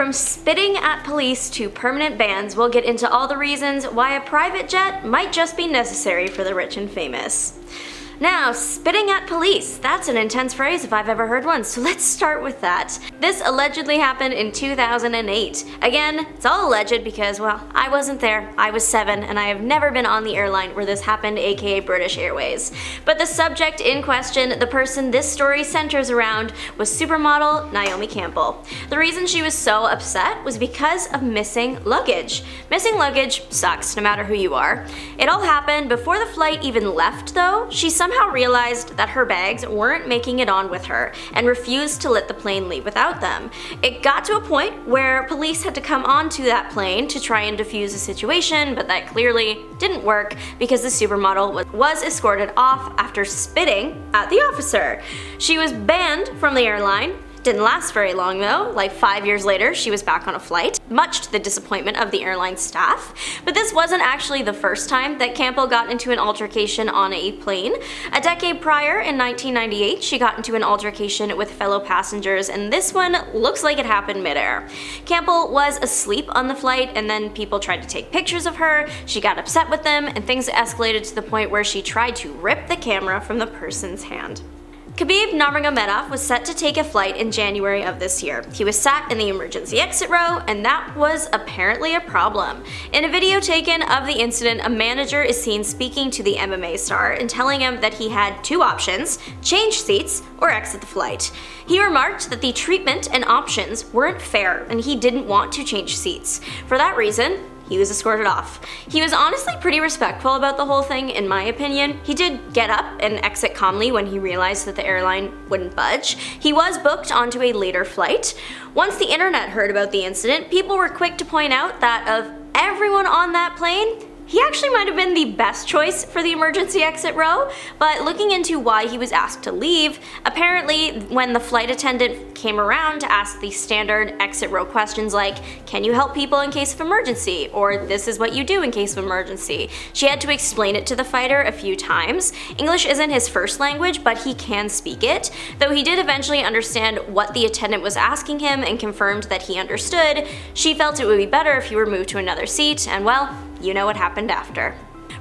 From spitting at police to permanent bans, we'll get into all the reasons why a private jet might just be necessary for the rich and famous. Now, spitting at police, that's an intense phrase if I've ever heard one, so let's start with that. This allegedly happened in 2008. Again, it's all alleged because, well, I wasn't there, I was 7, and I have never been on the airline where this happened, aka British Airways. But the subject in question, the person this story centers around, was supermodel Naomi Campbell. The reason she was so upset was because of missing luggage. Missing luggage sucks, no matter who you are. It all happened before the flight even left, though. She somehow realized that her bags weren't making it on with her and refused to let the plane leave without them. It got to a point where police had to come onto that plane to try and defuse the situation, but that clearly didn't work because the supermodel was escorted off after spitting at the officer. She was banned from the airline. Didn't last very long though, like 5 years later she was back on a flight, much to the disappointment of the airline staff. But this wasn't actually the first time that Campbell got into an altercation on a plane. A decade prior, in 1998, she got into an altercation with fellow passengers, and this one looks like it happened midair. Campbell was asleep on the flight, and then people tried to take pictures of her, she got upset with them, and things escalated to the point where she tried to rip the camera from the person's hand. Khabib Nurmagomedov was set to take a flight in January of this year. He was sat in the emergency exit row, and that was apparently a problem. In a video taken of the incident, a manager is seen speaking to the MMA star and telling him that he had 2 options: change seats or exit the flight. He remarked that the treatment and options weren't fair and he didn't want to change seats. For that reason, he was escorted off. He was honestly pretty respectful about the whole thing, in my opinion. He did get up and exit calmly when he realized that the airline wouldn't budge. He was booked onto a later flight. Once the internet heard about the incident, people were quick to point out that of everyone on that plane, he actually might have been the best choice for the emergency exit row, but looking into why he was asked to leave, apparently when the flight attendant came around to ask the standard exit row questions like, "Can you help people in case of emergency?" or "This is what you do in case of emergency," she had to explain it to the fighter a few times. English isn't his first language, but he can speak it, though he did eventually understand what the attendant was asking him and confirmed that he understood. She felt it would be better if he were moved to another seat, and well, you know what happened after.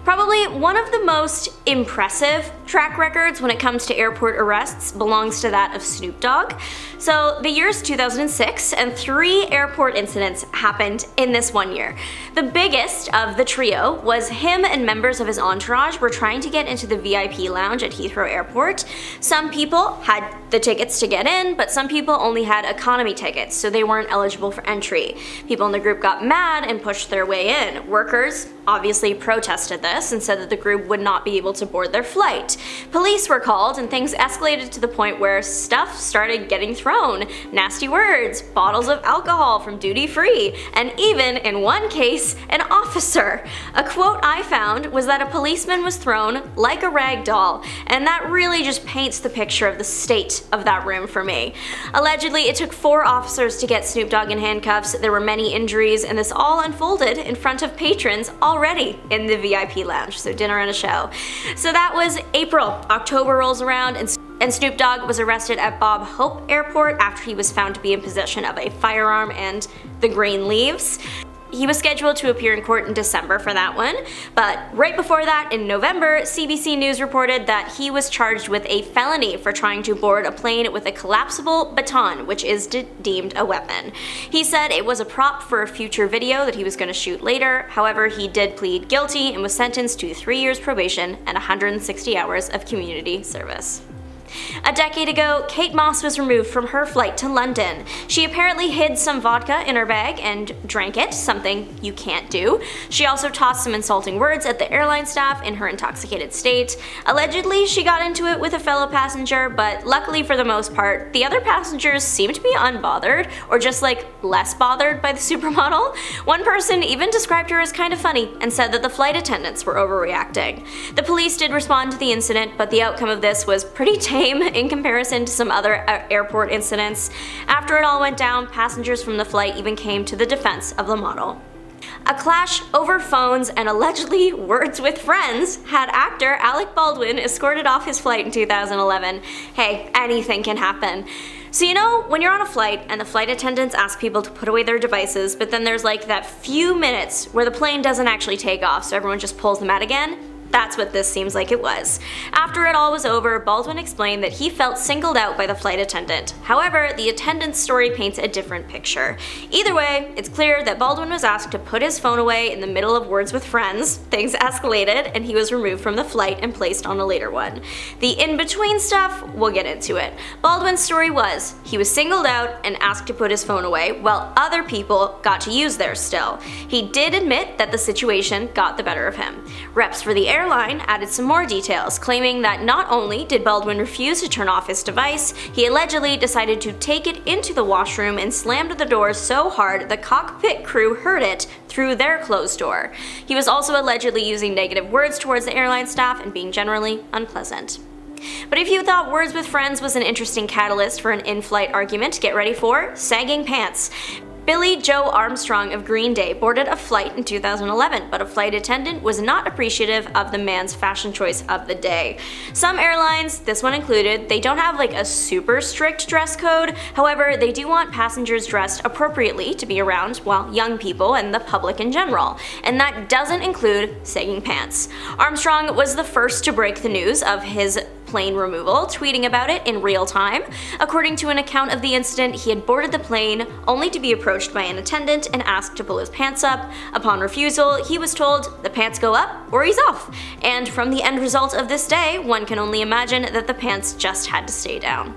Probably one of the most impressive track records when it comes to airport arrests belongs to that of Snoop Dogg. So the year is 2006 and 3 airport incidents happened in this one year. The biggest of the trio was him and members of his entourage were trying to get into the VIP lounge at Heathrow Airport. Some people had the tickets to get in, but some people only had economy tickets, so they weren't eligible for entry. People in the group got mad and pushed their way in. Workers obviously protested this and said that the group would not be able to board their flight. Police were called and things escalated to the point where stuff started getting thrown. Nasty words, bottles of alcohol from duty free, and even, in one case, an officer. A quote I found was that a policeman was thrown like a rag doll, and that really just paints the picture of the state of that room for me. Allegedly, it took 4 officers to get Snoop Dogg in handcuffs, there were many injuries, and this all unfolded in front of patrons already in the VIP lounge, so dinner and a show. So that was April. October rolls around and Snoop Dogg was arrested at Bob Hope Airport after he was found to be in possession of a firearm and the green leaves. He was scheduled to appear in court in December for that one, but right before that, in November, CBC News reported that he was charged with a felony for trying to board a plane with a collapsible baton, which is deemed a weapon. He said it was a prop for a future video that he was going to shoot later. However, he did plead guilty and was sentenced to 3 years probation and 160 hours of community service. A decade ago, Kate Moss was removed from her flight to London. She apparently hid some vodka in her bag and drank it, something you can't do. She also tossed some insulting words at the airline staff in her intoxicated state. Allegedly, she got into it with a fellow passenger, but luckily for the most part, the other passengers seemed to be unbothered, or just like less bothered by the supermodel. One person even described her as kind of funny and said that the flight attendants were overreacting. The police did respond to the incident, but the outcome of this was pretty tame in comparison to some other airport incidents. After it all went down, passengers from the flight even came to the defense of the model. A clash over phones and allegedly words with friends had actor Alec Baldwin escorted off his flight in 2011. Hey, anything can happen. So you know, when you're on a flight and the flight attendants ask people to put away their devices, but then there's like that few minutes where the plane doesn't actually take off, so everyone just pulls them out again? That's what this seems like it was. After it all was over, Baldwin explained that he felt singled out by the flight attendant. However, the attendant's story paints a different picture. Either way, it's clear that Baldwin was asked to put his phone away in the middle of words with friends, things escalated, and he was removed from the flight and placed on a later one. The in-between stuff, we'll get into it. Baldwin's story was, he was singled out and asked to put his phone away, while other people got to use theirs still. He did admit that the situation got the better of him. Reps for the airline added some more details, claiming that not only did Baldwin refuse to turn off his device, he allegedly decided to take it into the washroom and slammed the door so hard the cockpit crew heard it through their closed door. He was also allegedly using negative words towards the airline staff and being generally unpleasant. But if you thought words with friends was an interesting catalyst for an in-flight argument, get ready for sagging pants. Billie Joe Armstrong of Green Day boarded a flight in 2011, but a flight attendant was not appreciative of the man's fashion choice of the day. Some airlines, this one included, they don't have like a super strict dress code. However, they do want passengers dressed appropriately to be around, well, young people and the public in general. And that doesn't include sagging pants. Armstrong was the first to break the news of his plane removal, tweeting about it in real time. According to an account of the incident, he had boarded the plane only to be approached by an attendant and asked to pull his pants up. Upon refusal, he was told the pants go up or he's off. And from the end result of this day, one can only imagine that the pants just had to stay down.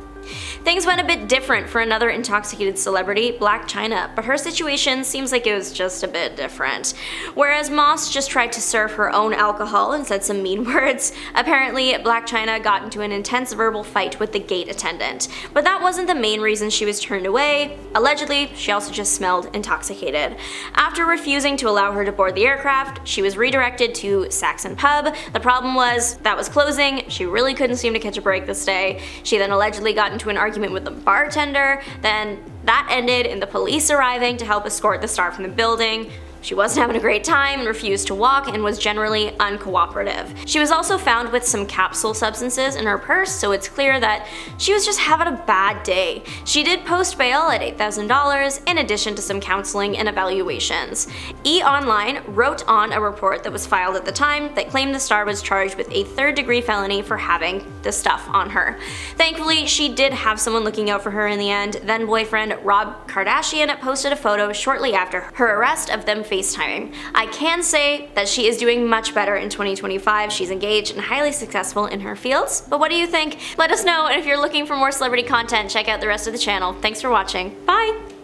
Things went a bit different for another intoxicated celebrity, Blac Chyna, but her situation seems like it was just a bit different. Whereas Moss just tried to serve her own alcohol and said some mean words, apparently Blac Chyna got into an intense verbal fight with the gate attendant. But that wasn't the main reason she was turned away. Allegedly, she also just smelled intoxicated. After refusing to allow her to board the aircraft, she was redirected to Saxon Pub. The problem was, that was closing, she really couldn't seem to catch a break this day. She then allegedly got into an argument with the bartender, then that ended in the police arriving to help escort the star from the building. She wasn't having a great time and refused to walk and was generally uncooperative. She was also found with some capsule substances in her purse, so it's clear that she was just having a bad day. She did post bail at $8,000 in addition to some counseling and evaluations. E-Online wrote on a report that was filed at the time that claimed the star was charged with a third-degree felony for having the stuff on her. Thankfully, she did have someone looking out for her in the end. Then boyfriend Rob Kardashian posted a photo shortly after her arrest of them FaceTiming. I can say that she is doing much better in 2025. She's engaged and highly successful in her fields. But what do you think? Let us know, and if you're looking for more celebrity content, check out the rest of the channel. Thanks for watching. Bye!